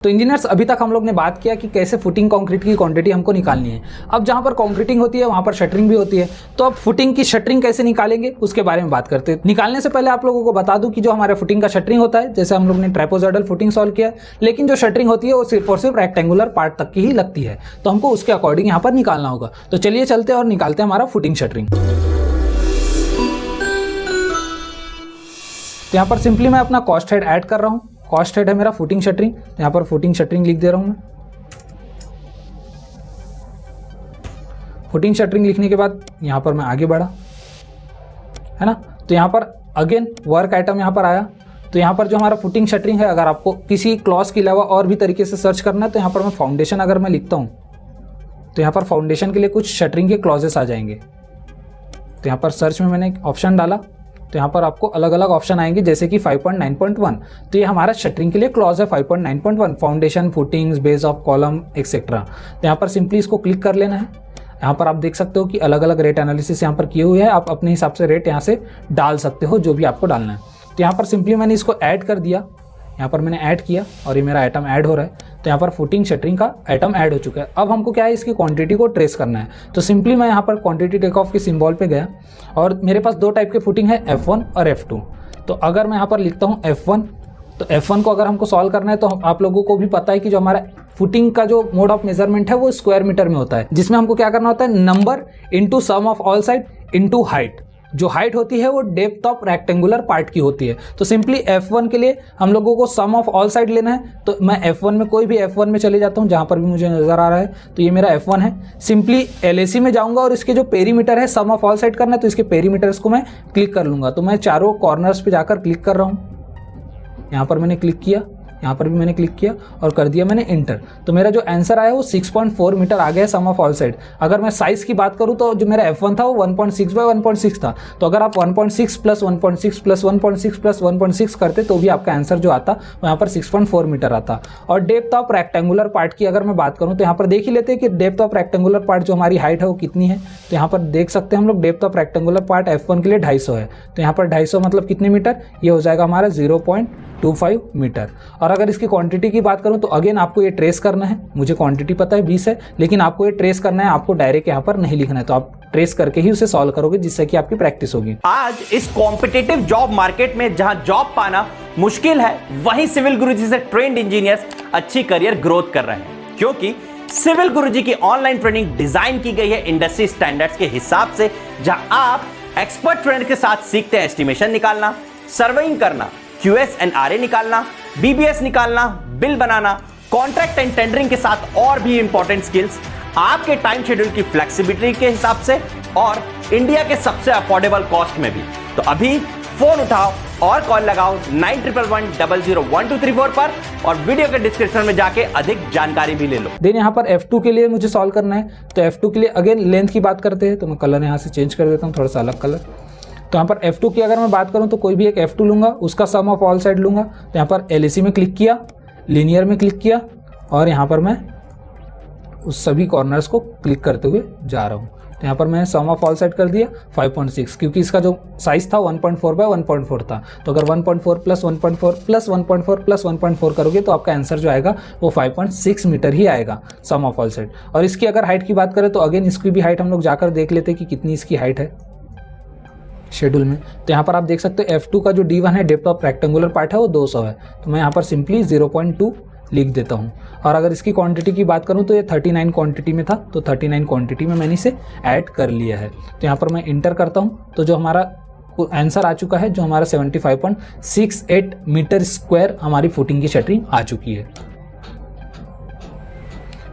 तो इंजीनियर्स अभी तक हम लोग ने बात किया कि कैसे फुटिंग कंक्रीट की क्वांटिटी हमको निकालनी है। अब जहां पर कंक्रीटिंग होती है वहां पर शटरिंग भी होती है, तो अब फुटिंग की शटरिंग कैसे निकालेंगे उसके बारे में बात करते हैं। निकालने से पहले आप लोगों को बता दूं कि जो हमारे फुटिंग का शटरिंग होता है, जैसे हम लोग ने ट्राइपोजॉइडल फुटिंग सॉल्व किया, लेकिन जो शटरिंग होती है वो सिर्फ और सिर्फ रेक्टेंगुलर पार्ट तक की ही लगती है, तो हमको उसके अकॉर्डिंग यहाँ पर निकालना होगा। तो चलिए चलते हैं और निकालते हैं हमारा फुटिंग शटरिंग। तो यहाँ पर सिंपली मैं अपना कॉस्ट हेड ऐड कर रहा हूँ। कॉस्ट हेड है मेरा फुटिंग शटरिंग, यहाँ पर फुटिंग शटरिंग लिख दे रहा हूँ मैं। फुटिंग शटरिंग लिखने के बाद यहाँ पर मैं आगे बढ़ा, है ना। तो यहाँ पर अगेन वर्क आइटम यहाँ पर आया। तो यहाँ पर जो हमारा फुटिंग शटरिंग है, अगर आपको किसी क्लॉज के अलावा और भी तरीके से सर्च करना है तो यहाँ पर मैं फाउंडेशन अगर मैं लिखता हूँ तो यहाँ पर फाउंडेशन के लिए कुछ शटरिंग के क्लॉजेस आ जाएंगे। तो यहाँ पर सर्च में मैंने एक ऑप्शन डाला, तो यहाँ पर आपको अलग अलग ऑप्शन आएंगे, जैसे कि 5.9.1। तो ये हमारा शटरिंग के लिए क्लॉज है 5.9.1, foundation, footings, base of column etcetera. तो यहाँ पर सिंपली इसको क्लिक कर लेना है। यहाँ पर आप देख सकते हो कि अलग अलग रेट एनालिसिस यहाँ पर किए हुए हैं, आप अपने हिसाब से रेट यहाँ से डाल सकते हो जो भी आपको डालना है। तो यहाँ पर सिंपली मैंने इसको ऐड कर दिया, यहाँ पर मैंने ऐड किया और ये मेरा आइटम ऐड हो रहा है। तो यहाँ पर फुटिंग शटरिंग का आइटम ऐड हो चुका है। अब हमको क्या है, इसकी क्वांटिटी को ट्रेस करना है। तो सिंपली मैं यहाँ पर क्वांटिटी टेक ऑफ के सिंबल पे गया और मेरे पास दो टाइप के फुटिंग है, F1 और F2। तो अगर मैं यहाँ पर लिखता हूँ F1, तो F1 को अगर हमको सॉल्व करना है तो आप लोगों को भी पता है कि जो हमारा फुटिंग का जो मोड ऑफ मेजरमेंट है वो स्क्वायर मीटर में होता है, जिसमें हमको क्या करना होता है, number into sum of all side into height. जो हाइट होती है वो डेप्थ ऑफ रेक्टेंगुलर पार्ट की होती है। तो सिंपली F1 के लिए हम लोगों को सम ऑफ ऑल साइड लेना है। तो मैं F1 में कोई भी F1 में चले जाता हूँ, जहाँ पर भी मुझे नज़र आ रहा है, तो ये मेरा F1 है। सिंपली LAC में जाऊँगा और इसके जो पेरीमीटर है सम ऑफ ऑल साइड करना है, तो इसके पेरीमीटर्स को मैं क्लिक कर लूँगा। तो मैं चारों कॉर्नर्स पर जाकर क्लिक कर रहा हूँ। यहाँ पर मैंने क्लिक किया, यहाँ पर भी मैंने क्लिक किया और कर दिया मैंने इंटर। तो मेरा जो आंसर आया वो 6.4 मीटर आ गया सम ऑफ ऑल साइड। अगर मैं साइज़ की बात करूँ तो जो मेरा F1 था वो 1.6 बाय 1.6 था। तो अगर आप 1.6 प्लस 1.6 प्लस 1.6 प्लस 1.6 करते तो भी आपका आंसर जो आता वो यहाँ पर 6.4 मीटर आता। और डेप्थ ऑफ रेक्टेंगुलर पार्ट की अगर मैं बात करूँ तो यहाँ पर देख ही लेते हैं कि डेप्थ ऑफ रेक्टेंगुलर पार्ट जो हमारी हाइट है वो कितनी है। तो यहाँ पर देख सकते हैं हम लोग, depth of rectangular part F1 के लिए 250 है। तो यहाँ पर 250 मतलब कितने मीटर, ये हो जाएगा हमारा 0.25 मीटर। और अगर इसकी क्वांटिटी की बात करूं तो अगेन आपको ये ट्रेस करना है। मुझे क्वांटिटी पता है 20 है, लेकिन आपको ये ट्रेस करना है, आपको डायरेक्ट यहाँ पर नहीं लिखना है। तो आप ट्रेस करके ही उसे सॉल्व करोगे, जिससे कि आपकी प्रैक्टिस होगी। आज इस कॉम्पिटिटिव जॉब मार्केट में जहां जॉब पाना मुश्किल है, वहीं सिविल गुरुजी से ट्रेंड इंजीनियर्स अच्छी करियर ग्रोथ कर रहे हैं, क्योंकि सिविल गुरुजी की ऑनलाइन ट्रेनिंग डिजाइन की गई है इंडस्ट्री स्टैंडर्ड्स के हिसाब से, जहां आप एक्सपर्ट ट्रेनर के साथ सीखते हैं एस्टिमेशन निकालना, सर्वेइंग करना, QS एंड RA निकालना, BBS निकालना, bill banana, contract and tendering के साथ और भी इंपॉर्टेंट स्किल्स आपके टाइम शेड्यूल की फ्लेक्सिबिलिटी के हिसाब से और इंडिया के सबसे अफोर्डेबल कॉस्ट में भी। तो अभी फोन उठाओ और कॉल लगाओ 9111001234 पर और वीडियो के डिस्क्रिप्शन में जाके अधिक जानकारी भी ले लो। देन यहाँ पर F2 के लिए मुझे सॉल्व करना है। तो F2 के लिए अगेन लेंथ की बात करते हैं, तो मैं कलर यहाँ से चेंज कर देता हूँ, थोड़ा सा अलग कलर। तो यहाँ पर F2 की अगर मैं बात करूँ तो कोई भी एक F2 लूँगा, उसका सम ऑफ ऑल साइड लूँगा। तो यहाँ पर LAC में क्लिक किया, लीनियर में क्लिक किया और यहाँ पर मैं उस सभी कॉर्नर्स को क्लिक करते हुए जा रहा हूँ। तो यहाँ पर मैंने सम ऑफ ऑल साइड कर दिया 5.6, क्योंकि इसका जो साइज़ था 1.4 बाय 1.4 था। तो अगर 1.4 प्लस 1.4 प्लस 1.4 प्लस 1.4 करोगे तो आपका आंसर जो आएगा वो 5.6 मीटर ही आएगा सम ऑफ ऑल साइड। और इसकी अगर हाइट की बात करें तो अगेन इसकी भी हाइट हम लोग जाकर देख लेते हैं कि कितनी इसकी हाइट है शेड्यूल में। तो यहाँ पर आप देख सकते हो F2 का जो D1 है, डेप्थ ऑफ रेक्टेंगुलर पार्ट है, वो 200 है। तो मैं यहाँ पर सिंपली 0.2 लिख देता हूँ। और अगर इसकी क्वांटिटी की बात करूँ तो ये 39 क्वांटिटी में था, तो 39 क्वांटिटी में मैंने इसे ऐड कर लिया है। तो यहाँ पर मैं इंटर करता हूँ, तो जो हमारा आंसर आ चुका है, जो हमारा 75.68 मीटर स्क्वायर हमारी फुटिंग की शटरिंग आ चुकी है।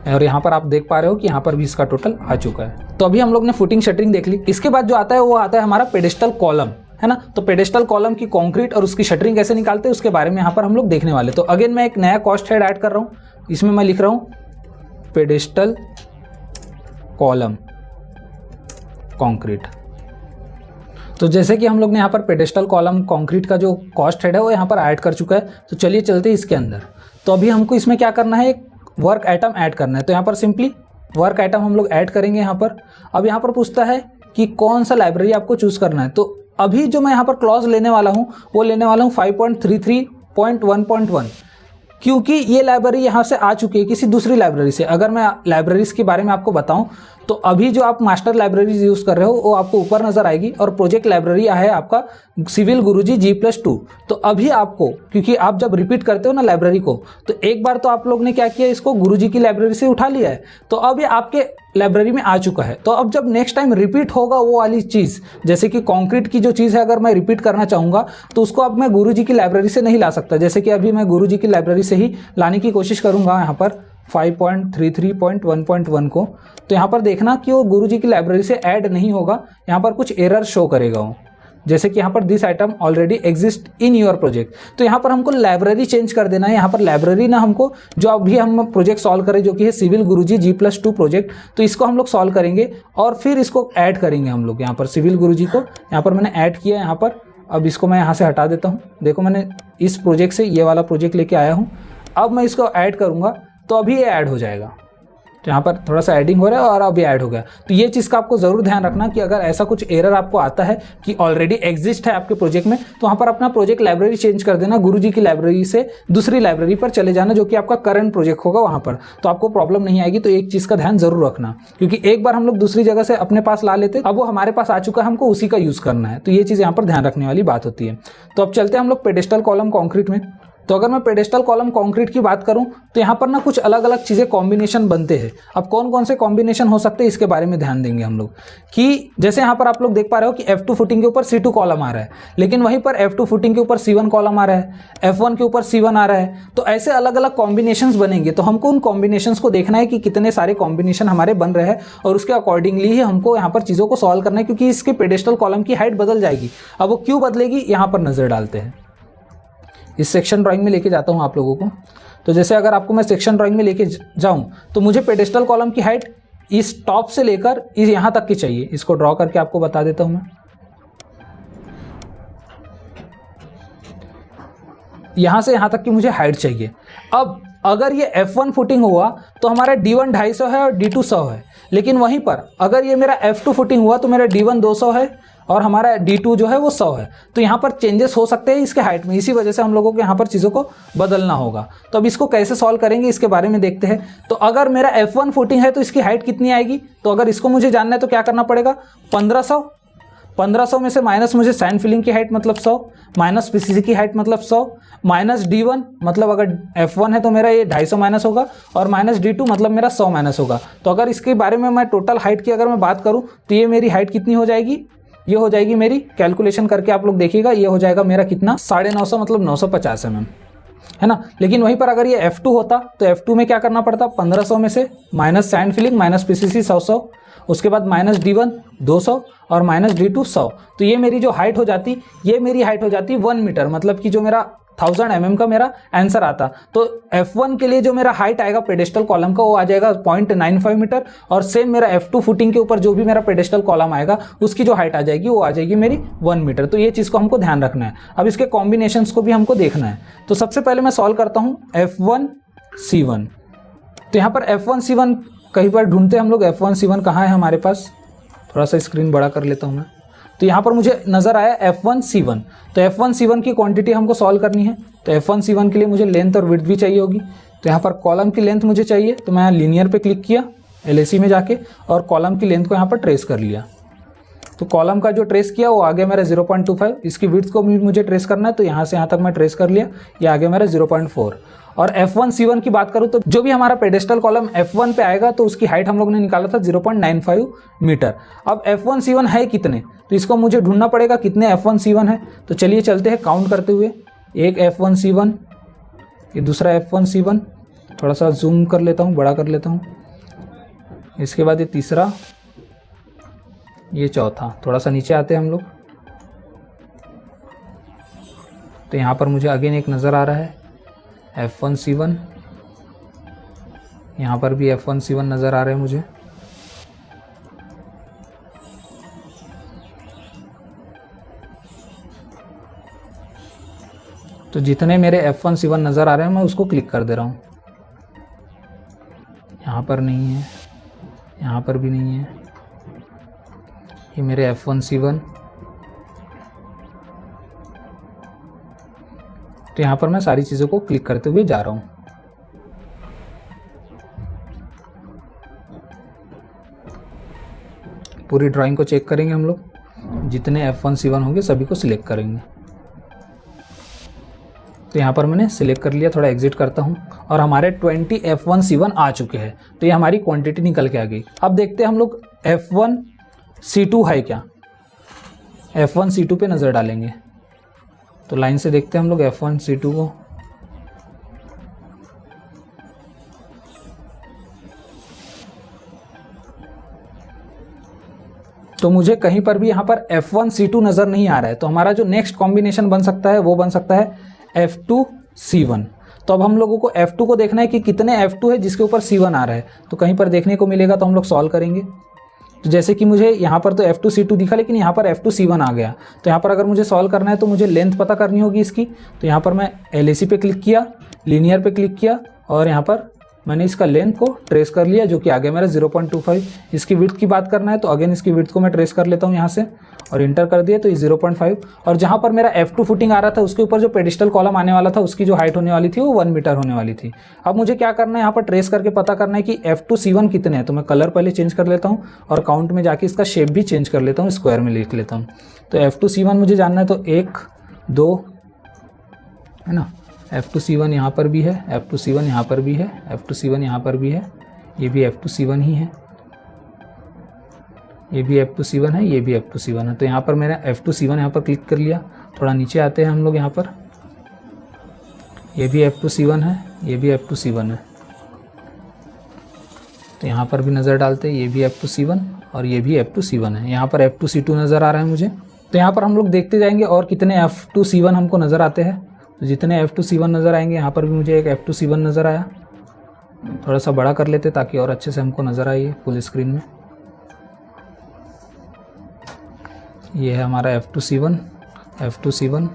और यहाँ पर आप देख पा रहे हो कि यहाँ पर भी इसका टोटल आ चुका है। तो अभी हम लोग ने फुटिंग शटरिंग देख ली। इसके बाद जो आता है वो आता है हमारा पेडेस्टल कॉलम, है ना। तो पेडेस्टल कॉलम की कंक्रीट और उसकी शटरिंग कैसे निकालते हैं उसके बारे में यहाँ पर हम लोग देखने वाले। तो अगेन मैं एक नया कॉस्ट हेड ऐड कर रहा हूँ, इसमें मैं लिख रहा हूँ पेडेस्टल कॉलम कंक्रीट। तो जैसे कि हम लोग ने यहाँ पर पेडेस्टल कॉलम कंक्रीट का जो कॉस्ट हेड है वो यहाँ पर ऐड कर चुका है। तो चलिए चलते हैं इसके अंदर। तो अभी हमको इसमें क्या करना है, एक वर्क आइटम ऐड करना है। तो यहाँ पर सिंपली वर्क आइटम हम लोग ऐड करेंगे यहाँ पर। अब यहाँ पर पूछता है कि कौन सा लाइब्रेरी आपको चूज़ करना है। तो अभी जो मैं यहाँ पर क्लॉज लेने वाला हूँ वो लेने वाला हूँ 5.33.1.1। क्योंकि ये लाइब्रेरी यहाँ से आ चुकी है किसी दूसरी लाइब्रेरी से। अगर मैं लाइब्रेरीज के बारे में आपको बताऊं तो अभी जो आप मास्टर लाइब्रेरीज यूज़ कर रहे हो वो आपको ऊपर नज़र आएगी, और प्रोजेक्ट लाइब्रेरी है आपका सिविल गुरुजी G+2। तो अभी आपको, क्योंकि आप जब रिपीट करते हो ना लाइब्रेरी को, तो एक बार तो आप लोग ने क्या किया, इसको गुरुजी की लाइब्रेरी से उठा लिया है, तो अब ये आपके लाइब्रेरी में आ चुका है। तो अब जब नेक्स्ट टाइम रिपीट होगा वो वाली चीज़, जैसे कि कंक्रीट की जो चीज़ है अगर मैं रिपीट करना चाहूँगा तो उसको अब मैं गुरुजी की लाइब्रेरी से नहीं ला सकता। जैसे कि अभी मैं गुरुजी की लाइब्रेरी से ही लाने की कोशिश करूँगा यहाँ पर 5.33.1.1 को, तो यहाँ पर देखना कि वो गुरुजी की लाइब्रेरी से ऐड नहीं होगा, यहाँ पर कुछ एरर शो करेगा वो, जैसे कि यहाँ पर this item already exist in your project. तो यहाँ पर हमको लाइब्रेरी चेंज कर देना है। यहाँ पर लाइब्रेरी ना हमको, जो अभी हम प्रोजेक्ट सॉल्व करें जो कि है सिविल गुरुजी G+2 प्रोजेक्ट, तो इसको हम लोग सॉल्व करेंगे और फिर इसको ऐड करेंगे हम लोग। यहाँ पर सिविल गुरुजी को यहाँ पर मैंने ऐड किया यहाँ पर। अब इसको मैं यहाँ से हटा देता हूँ। देखो मैंने इस प्रोजेक्ट से ये वाला प्रोजेक्ट लेके आया हूँ। अब मैं इसको ऐड करूँगा तो अभी ये ऐड हो जाएगा। तो यहाँ पर थोड़ा सा एडिंग हो रहा है और अभी ऐड हो गया। तो ये चीज़ का आपको ज़रूर ध्यान रखना कि अगर ऐसा कुछ एरर आपको आता है कि ऑलरेडी एग्जिस्ट है आपके प्रोजेक्ट में, तो वहाँ पर अपना प्रोजेक्ट लाइब्रेरी चेंज कर देना, गुरुजी की लाइब्रेरी से दूसरी लाइब्रेरी पर चले जाना जो कि आपका करंट प्रोजेक्ट होगा वहाँ पर, तो आपको प्रॉब्लम नहीं आएगी। तो एक चीज़ का ध्यान ज़रूर रखना, क्योंकि एक बार हम लोग दूसरी जगह से अपने पास ला लेते, अब वो हमारे पास आ चुका है, हमको उसी का यूज़ करना है। तो ये चीज़ यहाँ पर ध्यान रखने वाली बात होती है। तो अब चलते हैं हम लोग पेडेस्टल कॉलम कॉन्क्रीट में। तो अगर मैं पेडेस्टल कॉलम कंक्रीट की बात करूं तो यहाँ पर ना कुछ अलग अलग चीज़ें कॉम्बिनेशन बनते हैं। अब कौन कौन से कॉम्बिनेशन हो सकते हैं इसके बारे में ध्यान देंगे हम लोग, कि जैसे यहाँ पर आप लोग देख पा रहे हो कि F2 फुटिंग के ऊपर C2 कॉलम आ रहा है, लेकिन वहीं पर F2 फुटिंग के ऊपर C1 कॉलम आ रहा है, F1 के ऊपर C1 आ रहा है। तो ऐसे अलग अलग कॉम्बिनेशंस बनेंगे। तो हमको उन कॉम्बिनेशंस को देखना है कि कितने सारे कॉम्बिनेशन हमारे बन रहे हैं, और उसके अकॉर्डिंगली ही हमको यहाँ पर चीज़ों को सॉल्व करना है, क्योंकि इसके पेडेस्टल कॉलम की हाइट बदल जाएगी। अब वो क्यों बदलेगी यहाँ पर नज़र डालते हैं। इस सेक्शन ड्राइंग में लेके जाता हूँ आप लोगों को। तो जैसे अगर आपको मैं सेक्शन ड्राइंग में लेके जाऊँ तो मुझे पेडेस्टल कॉलम की हाइट इस टॉप से लेकर इस यहाँ तक की चाहिए। इसको ड्रॉ करके आपको बता देता हूँ मैं। यहाँ से यहाँ तक की मुझे हाइट चाहिए। अब अगर ये F1 फुटिंग हुआ तो हमारा D1 250 है और D2 100 है, लेकिन वहीं पर अगर ये मेरा F2 फुटिंग हुआ तो मेरा D1 200 है और हमारा D2 जो है वो 100 है। तो यहाँ पर चेंजेस हो सकते हैं इसके हाइट में, इसी वजह से हम लोगों को यहाँ पर चीज़ों को बदलना होगा। तो अब इसको कैसे सॉल्व करेंगे इसके बारे में देखते हैं। तो अगर मेरा F1 फुटिंग है तो इसकी हाइट कितनी आएगी, तो अगर इसको मुझे जानना है तो क्या करना पड़ेगा, 1500 में से माइनस मुझे सैंड फिलिंग की हाइट मतलब 100, माइनस पीसीसी की हाइट मतलब 100, माइनस D1 मतलब अगर F1 है तो मेरा ये 250 माइनस होगा, और माइनस D2 मतलब मेरा 100 माइनस होगा। तो अगर इसके बारे में मैं टोटल हाइट की अगर मैं बात करूं तो ये मेरी हाइट कितनी हो जाएगी, ये हो जाएगी मेरी, कैलकुलेशन करके आप लोग देखिएगा, ये हो जाएगा मेरा कितना 950 मतलब 950 mm, है ना। लेकिन वहीं पर अगर ये F2 होता तो F2 में क्या करना पड़ता, 1500 में से minus sand filling minus PCC 100, उसके बाद माइनस D1 200 और माइनस D2 100। तो ये मेरी जो हाइट हो जाती, ये मेरी हाइट हो जाती 1 मीटर, मतलब कि जो मेरा 1000 mm का मेरा आंसर आता। तो F1 के लिए जो मेरा हाइट आएगा पेडेस्टल कॉलम का वो आ जाएगा 0.95 मीटर, और सेम मेरा F2 फुटिंग के ऊपर जो भी मेरा पेडेस्टल कॉलम आएगा उसकी जो हाइट आ जाएगी वो आ जाएगी मेरी 1 मीटर। तो ये चीज़ को हमको ध्यान रखना है। अब इसके कॉम्बिनेशंस को भी हमको देखना है। तो सबसे पहले मैं सॉल्व करता हूँ F1 C1। तो यहाँ पर F1 C1 कहीं पर ढूंढते हम लोग, F1 C1 कहाँ है हमारे पास, थोड़ा सा स्क्रीन बड़ा कर लेता हूँ मैं। तो यहाँ पर मुझे नज़र आया F1 C1। तो F1 C1 की क्वांटिटी हमको सॉल्व करनी है। तो F1 C1 के लिए मुझे लेंथ और विड्थ भी चाहिए होगी। तो यहाँ पर कॉलम की लेंथ मुझे चाहिए, तो मैं लीनियर पे क्लिक किया LAC में जाके, और कॉलम की लेंथ को यहाँ पर ट्रेस कर लिया। तो कॉलम का जो ट्रेस किया वो आ गया मेरा 0.25। इसकी विड्थ को भी मुझे ट्रेस करना है, तो यहाँ से यहाँ तक मैं ट्रेस कर लिया, ये आ गया मेरा 0.4। और F1 C1 की बात करूँ तो जो भी हमारा पेडेस्टल कॉलम F1 पे आएगा तो उसकी हाइट हम लोग ने निकाला था 0.95 मीटर। अब F1 C1 है कितने, तो इसको मुझे ढूंढना पड़ेगा कितने F1 C1 है। तो चलिए चलते हैं काउंट करते हुए, एक F1 C1, ये दूसरा F1 C1, थोड़ा सा जूम कर लेता हूँ, बड़ा कर लेता हूँ, इसके बाद ये तीसरा, ये चौथा। थोड़ा सा नीचे आते हैं हम लोग, तो यहाँ पर मुझे अगेन एक नज़र आ रहा है F1 C1, यहाँ पर भी F1 C1 नज़र आ रहे हैं मुझे। तो जितने मेरे F1 C1 नज़र आ रहे हैं मैं उसको क्लिक कर दे रहा हूँ। यहाँ पर नहीं है, यहाँ पर भी नहीं है, ये मेरे F1 C1। तो यहाँ पर मैं सारी चीज़ों को क्लिक करते हुए जा रहा हूँ। पूरी ड्राइंग को चेक करेंगे हम लोग, जितने F1C1 होंगे सभी को सिलेक्ट करेंगे। तो यहाँ पर मैंने सिलेक्ट कर लिया, थोड़ा एग्जिट करता हूँ और हमारे 20 F1C1 आ चुके हैं। तो ये हमारी क्वांटिटी निकल के आ गई। अब देखते हैं हम लोग F1C2 है क्या। F1C2 पे नज़र डालेंगे तो लाइन से देखते हैं हम लोग F1C2 को। तो मुझे कहीं पर भी यहाँ पर F1C2 नज़र नहीं आ रहा है। तो हमारा जो नेक्स्ट कॉम्बिनेशन बन सकता है वो बन सकता है F2C1। तो अब हम लोगों को F2 को देखना है कि कितने F2 है जिसके ऊपर C1 आ रहा है। तो कहीं पर देखने को मिलेगा तो हम लोग सॉल्व करेंगे। तो जैसे कि मुझे यहाँ पर तो F2C2 दिखा, लेकिन यहाँ पर F2C1 आ गया। तो यहाँ पर अगर मुझे सॉल्व करना है तो मुझे लेंथ पता करनी होगी इसकी। तो यहाँ पर मैं LAC पे क्लिक किया, लीनियर पे क्लिक किया और यहाँ पर मैंने इसका लेंथ को ट्रेस कर लिया, जो कि आ गया मेरा 0.25। इसकी विड्थ की बात करना है तो अगेन इसकी विड्थ को मैं ट्रेस कर लेता हूँ यहाँ से और इंटर कर दिया तो ये 0.5। और जहाँ पर मेरा F2 फुटिंग आ रहा था उसके ऊपर जो पेडिस्टल कॉलम आने वाला था उसकी जो हाइट होने वाली थी वो 1 मीटर होने वाली थी। अब मुझे क्या करना है, यहाँ पर ट्रेस करके पता करना है कि F2C1 कितने हैं। तो मैं कलर पहले चेंज कर लेता हूँ और काउंट में जाके इसका शेप भी चेंज कर लेता हूँ, स्क्वायर में लिख लेता हूँ। तो F2C1 मुझे जानना है तो 1 2 है ना, F2C1 यहाँ पर भी है, F2C1 यहाँ पर भी है, F2C1 यहाँ पर भी है, ये भी F2C1 ही है, ये भी F2C1 है, ये भी F2C1 है। तो यहाँ पर मैंने F2C1 यहाँ पर क्लिक कर लिया। थोड़ा नीचे आते हैं हम लोग, यहाँ पर ये भी F2C1 है, ये भी F2C1 है। तो यहाँ पर भी नज़र डालते हैं, ये भी F2C1 और ये भी F2C1 है। यहाँ पर F2C2 नज़र आ रहा है मुझे। तो यहाँ पर हम लोग देखते जाएंगे और कितने F2C1 हमको नज़र आते हैं। तो जितने F2C1 नज़र आएंगे, यहाँ पर भी मुझे एक F2C1 नज़र आया। थोड़ा सा बड़ा कर लेते ताकि और अच्छे से हमको नज़र आए फुल स्क्रीन में। ये है हमारा F2C1, F2C1।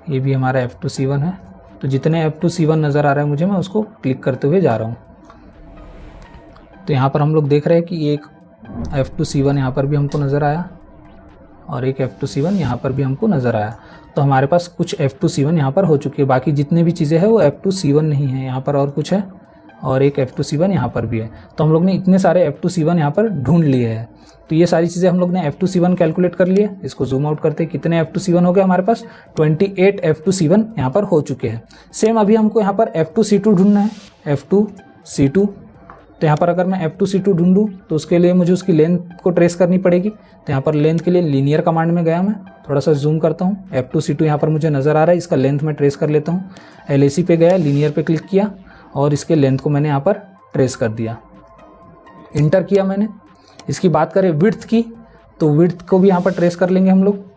ये भी हमारा F2C1 है। तो जितने F2C1 नज़र आ रहा है मुझे, मैं उसको क्लिक करते हुए जा रहा हूँ। तो यहाँ पर हम लोग देख रहे हैं कि एक F2C1 यहाँ पर भी हमको नज़र आया और एक F2C1 यहाँ पर भी हमको नज़र आया। तो हमारे पास कुछ F2C1 यहाँ पर हो चुकी है। बाकी जितने भी चीज़ें हैं वो F2C1 नहीं है। यहाँ पर और कुछ है और एक F2C1 यहाँ पर भी है। तो हम लोग ने इतने सारे F2C1 यहाँ पर ढूंढ लिए हैं। तो ये सारी चीज़ें हम लोग ने F2C1 कैलकुलेट कर लिए। इसको जूम आउट करते हैं, कितने F2C1 हो गए हमारे पास, 28 F2C1 यहाँ पर हो चुके हैं। सेम अभी हमको यहाँ पर F2C2 ढूंढना है, F2C2। तो यहाँ पर अगर मैं F2C2 ढूंढूँ तो उसके लिए मुझे उसकी लेंथ को ट्रेस करनी पड़ेगी। तो यहाँ पर लेंथ के लिए लीनियर कमांड में गया, मैं थोड़ा सा जूम करता हूँ। F2C2 यहाँ पर मुझे नज़र आ रहा है, इसका लेंथ मैं ट्रेस कर लेता हूँ। LAC पे गया, लीनियर पे क्लिक किया और इसके लेंथ को मैंने यहाँ पर ट्रेस कर दिया, इंटर किया मैंने। इसकी बात करें विड्थ की, तो विड्थ को भी यहाँ पर ट्रेस कर लेंगे हम लोग।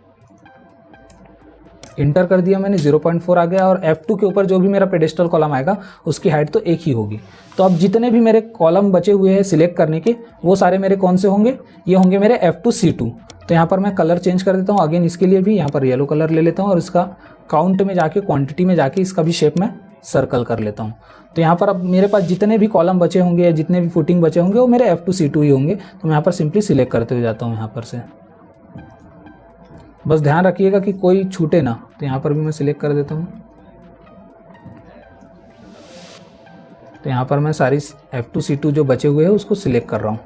इंटर कर दिया मैंने, 0.4 आ गया। और F2 के ऊपर जो भी मेरा पेडेस्टल कॉलम आएगा उसकी हाइट तो एक ही होगी। तो अब जितने भी मेरे कॉलम बचे हुए हैं सिलेक्ट करने के, वो सारे मेरे कौन से होंगे, ये होंगे मेरे F2C2। तो यहाँ पर मैं कलर चेंज कर देता हूँ अगेन, इसके लिए भी यहाँ पर येलो कलर ले लेता हूँ और इसका काउंट में जाके, क्वांटिटी में जाके इसका भी शेप मैं सर्कल कर लेता हूँ। तो यहाँ पर अब मेरे पास जितने भी कॉलम बचे होंगे या जितने भी फुटिंग बचे होंगे वो मेरे F2C2 ही होंगे। तो मैं यहाँ पर सिंपली सिलेक्ट करते हुए जाता हूँ यहाँ पर से। बस ध्यान रखिएगा कि कोई छूटे ना। तो यहाँ पर भी मैं सिलेक्ट कर देता हूँ। तो यहाँ पर मैं सारी F2C2 जो बचे हुए हैं उसको सिलेक्ट कर रहा हूँ।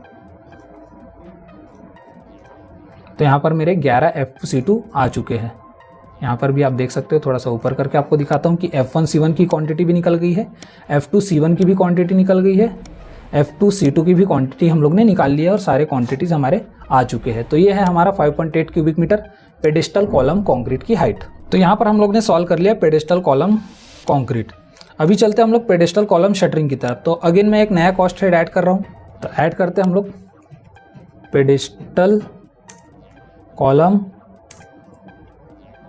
तो यहाँ पर मेरे 11 F2C2 आ चुके हैं। यहाँ पर भी आप देख सकते हो, थोड़ा सा ऊपर करके आपको दिखाता हूँ कि F1C1 की क्वांटिटी भी निकल गई है, F2C1 की भी क्वांटिटी निकल गई है, F2C2 की भी क्वांटिटी हम लोग ने निकाल ली है और सारे क्वांटिटीज़ हमारे आ चुके हैं। तो ये है हमारा 5.8 cubic metre pedestal column concrete की हाइट। तो यहाँ पर हम लोग ने सॉल्व कर लिया पेडेस्टल कॉलम कंक्रीट। अभी चलते हैं हम लोग पेडेस्टल कॉलम शटरिंग की तरफ। तो अगेन मैं एक नया कॉस्ट हेड ऐड कर रहा हूँ। तो ऐड करते हैं हम लोग पेडेस्टल कॉलम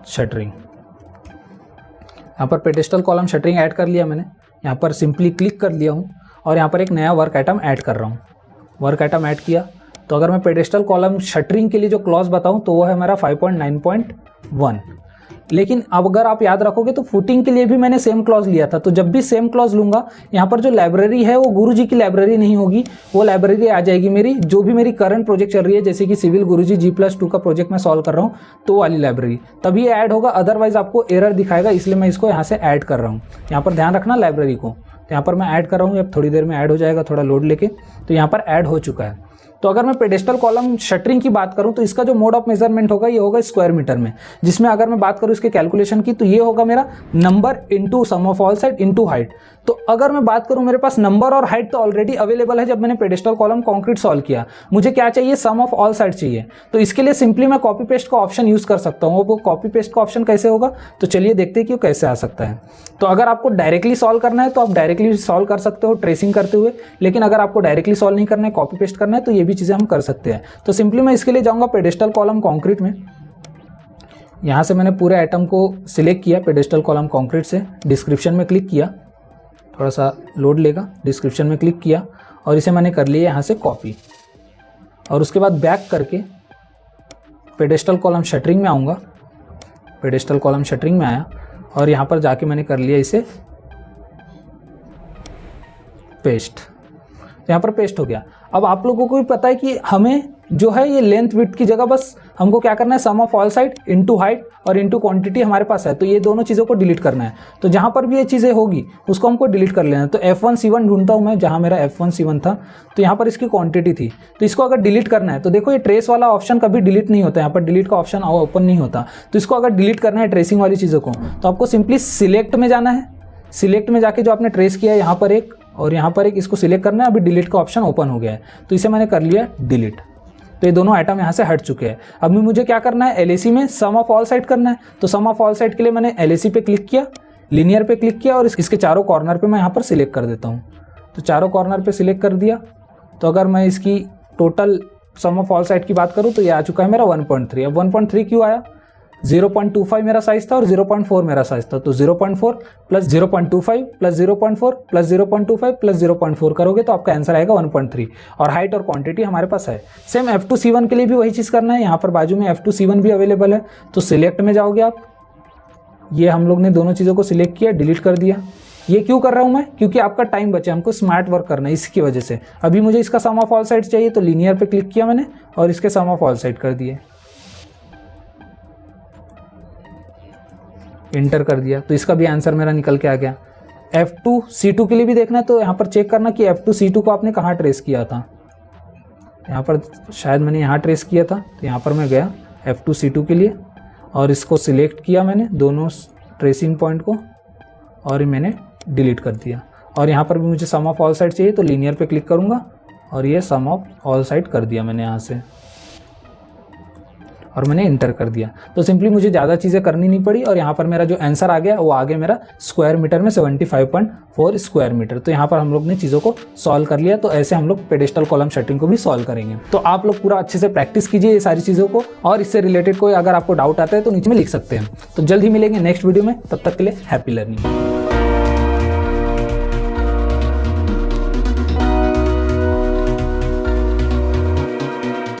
शटरिंग। यहाँ पर पेडेस्टल कॉलम शटरिंग ऐड कर लिया मैंने। यहाँ पर सिंपली क्लिक कर लिया हूँ और यहाँ पर एक नया वर्क आइटम ऐड कर रहा हूँ। वर्क आइटम ऐड किया तो अगर मैं पेडेस्टल कॉलम शटरिंग के लिए जो क्लॉज बताऊँ तो वो है मेरा 5.9.1। लेकिन अब अगर आप याद रखोगे तो फुटिंग के लिए भी मैंने सेम क्लॉज लिया था। तो जब भी सेम क्लॉज लूंगा, यहाँ पर जो लाइब्रेरी है वो गुरुजी की लाइब्रेरी नहीं होगी, वो लाइब्रेरी आ जाएगी मेरी जो भी मेरी करंट प्रोजेक्ट चल रही है, जैसे कि सिविल गुरुजी G+2 का प्रोजेक्ट मैं सॉल्व कर रहा हूँ, तो वाली लाइब्रेरी तभी ऐड होगा, अदरवाइज आपको एरर दिखाएगा। इसलिए मैं इसको यहाँ से ऐड कर रहा हूँ। यहाँ पर ध्यान रखना लाइब्रेरी को। तो यहाँ पर मैं ऐड कर रहा हूँ, अब थोड़ी देर में ऐड हो जाएगा, थोड़ा लोड लेके। तो यहाँ पर ऐड हो चुका है। तो अगर मैं पेडेस्टल कॉलम शटरिंग की बात करूं तो इसका जो मोड ऑफ मेजरमेंट होगा ये होगा स्क्वायर मीटर में, जिसमें अगर मैं बात करूं इसके कैलकुलेशन की तो ये होगा मेरा number into sum of all side into height. तो अगर मैं बात करूं मेरे पास नंबर और हाइट तो ऑलरेडी अवेलेबल है जब मैंने पेडेस्टल कॉलम कॉन्क्रीट सॉल्व किया। मुझे क्या चाहिए, सम ऑफ ऑल साइड चाहिए। तो इसके लिए सिंपली मैं कॉपी पेस्ट का ऑप्शन यूज कर सकता हूँ। वो कॉपी पेस्ट का ऑप्शन कैसे होगा, तो चलिए देखते हैं कि वो कैसे आ सकता है। तो अगर आपको डायरेक्टली सॉल्व करना है तो आप डायरेक्टली सॉल्व कर सकते हो ट्रेसिंग करते हुए, लेकिन अगर आपको डायरेक्टली सॉल्व नहीं करना है, कॉपी पेस्ट करना है, तो ये भी चीज़ें हम कर सकते हैं। तो सिंपली मैं इसके लिए जाऊँगा पेडेस्टल कॉलम कॉन्क्रीट में। यहाँ से मैंने पूरे आइटम को सिलेक्ट किया पेडेस्टल कॉलम कॉन्क्रीट से, डिस्क्रिप्शन में क्लिक किया, थोड़ा सा लोड लेगा, डिस्क्रिप्शन में क्लिक किया और इसे मैंने कर लिया यहाँ से कॉपी। और उसके बाद बैक करके पेडेस्टल कॉलम शटरिंग में आऊँगा। पेडेस्टल कॉलम शटरिंग में आया और यहाँ पर जाके मैंने कर लिया इसे पेस्ट। यहाँ पर पेस्ट हो गया। अब आप लोगों को भी पता है कि हमें जो है ये लेंथ विड्थ की जगह बस हमको क्या करना है, sum of all side into height और इनटू क्वांटिटी हमारे पास है, तो ये दोनों चीज़ों को डिलीट करना है। तो जहाँ पर भी ये चीज़ें होगी उसको हमको डिलीट कर लेना है। तो F1C1 ढूंढता हूँ मैं, जहाँ मेरा F1C1 था तो यहाँ पर इसकी क्वांटिटी थी, तो इसको अगर डिलीट करना है तो देखो ये ट्रेस वाला ऑप्शन कभी डिलीट नहीं होता, यहाँ पर डिलीट का ऑप्शन ओपन नहीं होता। तो इसको अगर डिलीट करना है ट्रेसिंग वाली चीज़ों को तो आपको सिंपली सिलेक्ट में जाना है। सिलेक्ट में जाके जो आपने ट्रेस किया है यहाँ पर एक और यहाँ पर एक, इसको सिलेक्ट करना है। अभी डिलीट का ऑप्शन ओपन हो गया है तो इसे मैंने कर लिया डिलीट। तो ये दोनों आइटम यहाँ से हट चुके हैं। अब मुझे क्या करना है, LAC में सम ऑफ ऑल साइड करना है। तो सम ऑफ ऑल साइड के लिए मैंने LAC पे क्लिक किया, लीनियर पे क्लिक किया और इसके चारों कॉर्नर पे मैं यहाँ पर सिलेक्ट कर देता हूँ। तो चारों कॉर्नर पे सिलेक्ट कर दिया। तो अगर मैं इसकी total sum of all side की बात करूँ तो ये आ चुका है मेरा 1.3। अब 1.3 क्यों आया, 0.25 मेरा साइज था और 0.4 मेरा साइज था। तो 0.4 प्लस 0.25 प्लस 0.4 प्लस 0.25 प्लस 0.4 करोगे तो आपका आंसर आएगा 1.3। और हाइट और क्वांटिटी हमारे पास है। सेम F2C1 के लिए भी वही चीज़ करना है। यहाँ पर बाजू में F2C1 भी अवेलेबल है। तो सिलेक्ट में जाओगे आप, ये हम लोग ने दोनों चीज़ों को सिलेक्ट किया, डिलीट कर दिया। ये क्यों कर रहा हूँ मैं, क्योंकि आपका टाइम बचे, हमको स्मार्ट वर्क करना है इसकी वजह से। अभी मुझे इसका सम ऑफ ऑल साइड चाहिए तो लीनियर पे क्लिक किया मैंने और इसके सम ऑफ ऑल साइड कर दिए, इंटर कर दिया। तो इसका भी आंसर मेरा निकल के आ गया। F2C2 के लिए भी देखना है तो यहाँ पर चेक करना कि F2C2 को आपने कहाँ ट्रेस किया था। यहाँ पर शायद मैंने यहाँ ट्रेस किया था, तो यहाँ पर मैं गया F2C2 के लिए और इसको सिलेक्ट किया मैंने दोनों ट्रेसिंग पॉइंट को और ये मैंने डिलीट कर दिया। और यहाँ पर भी मुझे सम ऑफ ऑल साइड चाहिए तो लीनियर पे क्लिक करूँगा और ये सम ऑफ ऑल साइड कर दिया मैंने यहाँ से और मैंने इंटर कर दिया। तो सिंपली मुझे ज़्यादा चीज़ें करनी नहीं पड़ी और यहाँ पर मेरा जो आंसर आ गया वो आ गया मेरा स्क्वायर मीटर में 75.4 स्क्वायर मीटर। तो यहाँ पर हम लोग ने चीज़ों को सॉल्व कर लिया। तो ऐसे हम लोग पेडेस्टल कॉलम शटरिंग को भी सॉल्व करेंगे। तो आप लोग पूरा अच्छे से प्रैक्टिस कीजिए ये सारी चीज़ों को, और इससे रिलेटेड कोई अगर आपको डाउट आता है तो नीचे में लिख सकते हैं। तो जल्द ही मिलेंगे नेक्स्ट वीडियो में, तब तक के लिए हैप्पी लर्निंग।